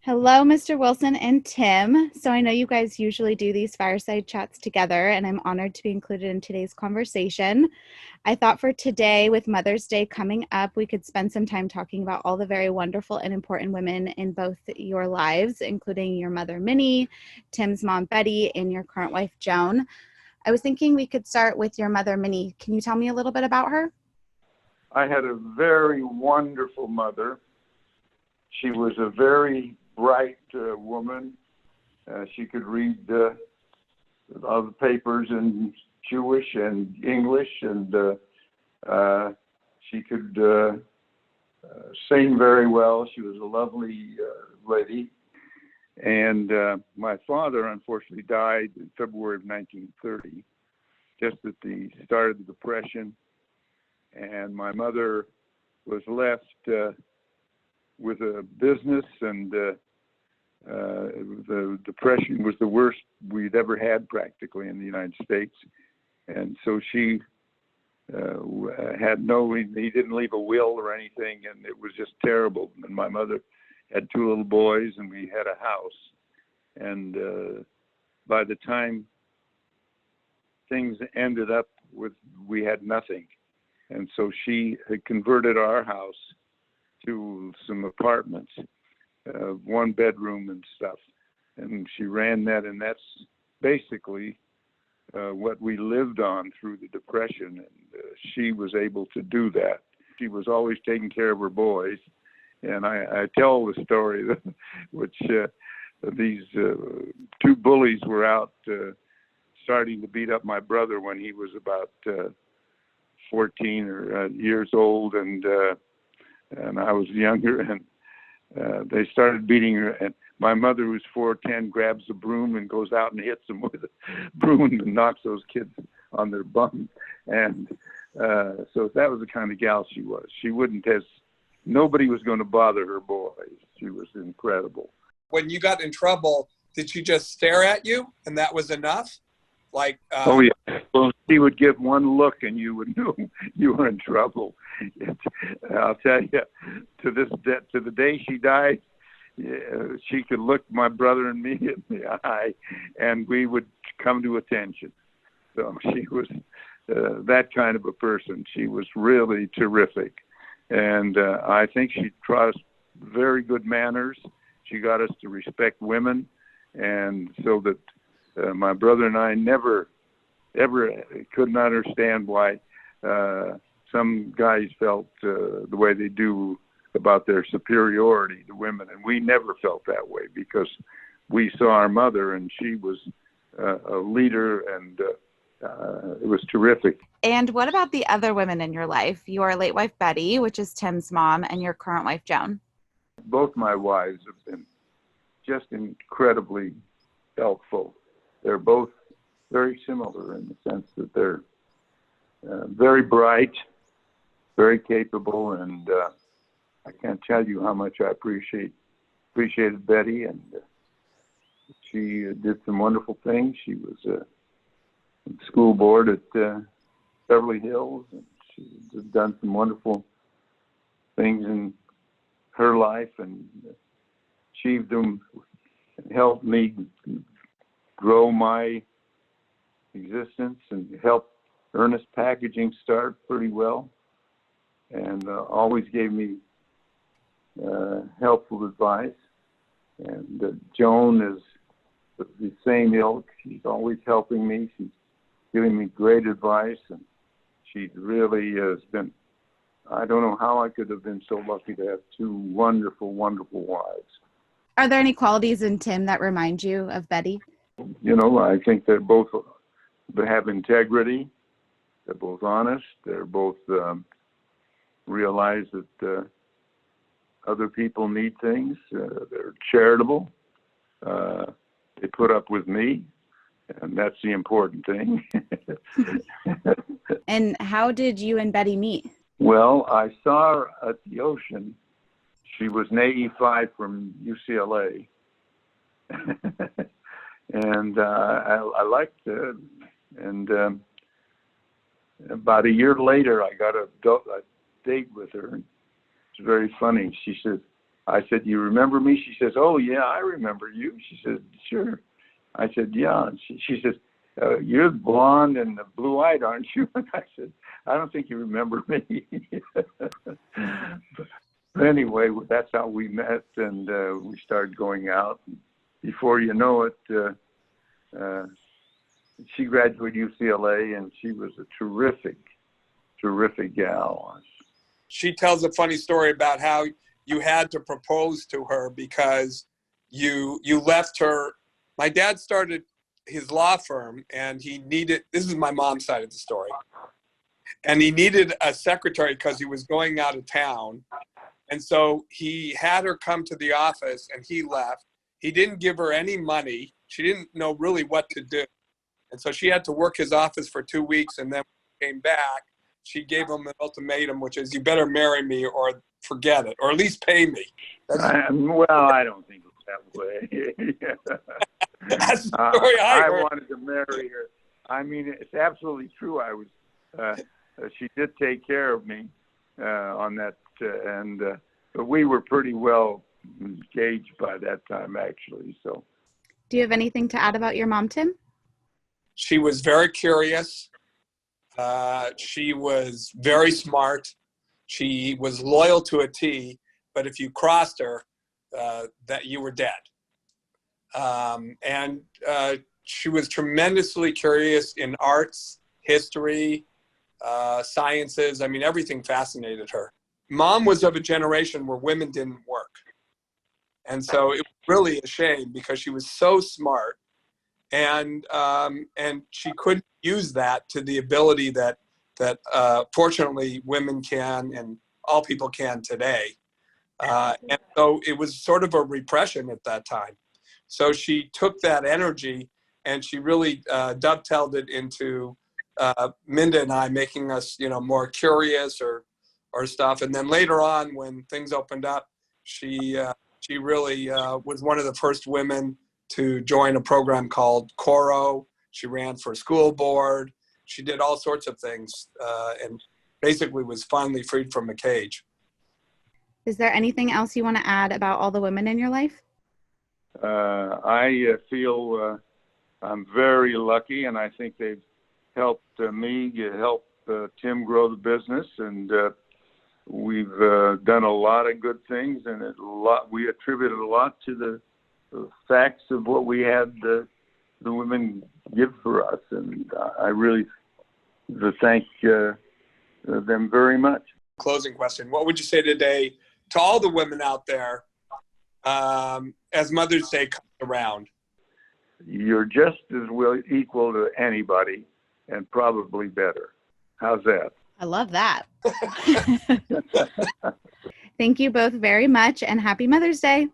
Hello, Mr. Wilson and Tim. So I know you guys usually do these fireside chats together, and I'm honored to be included in today's conversation. I thought for today, with Mother's Day coming up, we could spend some time talking about all the very wonderful and important women in both your lives, including your mother, Minnie, Tim's mom, Betty, and your current wife, Joan. I was thinking we could start with your mother, Minnie. Can you tell me a little bit about her? I had a very wonderful mother. She was a very bright woman. She could read all the papers in Jewish and English, and she could sing very well. She was a lovely lady. And my father, unfortunately, died in February of 1930, just at the start of the Depression. And my mother was left with a business, and the Depression was the worst we'd ever had practically in the United States. And so she he didn't leave a will or anything, and it was just terrible. And my mother had two little boys, and we had a house. And by the time things ended up with, we had nothing. And so she had converted our house to some apartments, one bedroom and stuff. And she ran that, and that's basically what we lived on through the Depression. And she was able to do that. She was always taking care of her boys. And I tell the story, which these two bullies were out starting to beat up my brother when he was about 14 or years old, and I was younger, and they started beating her. And my mother, who's 4'10", grabs the broom and goes out and hits them with a broom and knocks those kids on their bum. And so that was the kind of gal she was. She wouldn't have. Nobody was going to bother her boys. She was incredible. When you got in trouble, did she just stare at you and that was enough? Like, oh yeah. Well, she would give one look and you would know you were in trouble. I'll tell you, to the day she died, she could look my brother and me in the eye, and we would come to attention. So she was that kind of a person. She was really terrific. And I think she taught us very good manners. She got us to respect women, and so that my brother and I never, ever couldn't understand why some guys felt the way they do about their superiority to women. And we never felt that way because we saw our mother, and she was a leader, and it was terrific. And what about the other women in your life? Your late wife, Betty, which is Tim's mom, and your current wife, Joan. Both my wives have been just incredibly helpful. They're both very similar in the sense that they're very bright, very capable, and I can't tell you how much I appreciated Betty, and she did some wonderful things. She was school board at Beverly Hills, and she's done some wonderful things in her life and achieved them and helped me grow my existence and helped Ernest Packaging start pretty well, and always gave me helpful advice. And Joan is the same ilk. She's always helping me. She's giving me great advice, and she really has been, I don't know how I could have been so lucky to have two wonderful, wonderful wives. Are there any qualities in Tim that remind you of Betty? You know, I think they have integrity. They're both honest. They're both realize that other people need things. They're charitable. They put up with me, and that's the important thing. And how did you and Betty meet? Well, I saw her at the ocean. She was an AE5 from UCLA. And I liked it. And about a year later, I got a date with her. It's very funny. She says, I said, "You remember me?" She says, "Oh, yeah, I remember you." She said, "Sure." I said, "Yeah." And she says, "You're blonde and blue-eyed, aren't you?" And I said, "I don't think you remember me." But anyway, that's how we met, and we started going out. Before you know it, she graduated UCLA, and she was a terrific gal. She tells a funny story about how you had to propose to her because you left her. My dad started his law firm, and he needed, this is my mom's side of the story, and he needed a secretary because he was going out of town. And so he had her come to the office, and he left. He didn't give her any money. She didn't know really what to do. And so she had to work his office for 2 weeks, and then when he came back, she gave him an ultimatum, which is, you better marry me or forget it, or at least pay me. Well, I don't think it's that way. That's the story I heard. wanted to marry her. I mean, it's absolutely true. I was. She did take care of me on that, but we were pretty well engaged by that time, actually. So, Do you have anything to add about your mom, Tim? She was very curious. She was very smart. She was loyal to a T, but if you crossed her, that you were dead. And she was tremendously curious in arts, history, sciences. I mean, everything fascinated her. Mom was of a generation where women didn't work. And so it was really a shame because she was so smart, and she couldn't use that to the ability that fortunately women can, and all people can today. And so it was sort of a repression at that time. So she took that energy and she really dovetailed it into Minda and I, making us, more curious or stuff. And then later on, when things opened up, she really was one of the first women to join a program called Coro. She ran for school board. She did all sorts of things, and basically was finally freed from a cage. Is there anything else you want to add about all the women in your life? I feel I'm very lucky, and I think they've helped me help Tim grow the business, and we've done a lot of good things, and we attributed a lot to the facts of what we had the women give for us, and I really thank them very much. Closing question: what would you say today to all the women out there as Mother's Day comes around? You're just as equal to anybody, and probably better. How's that? I love that. Thank you both very much, and happy Mother's Day.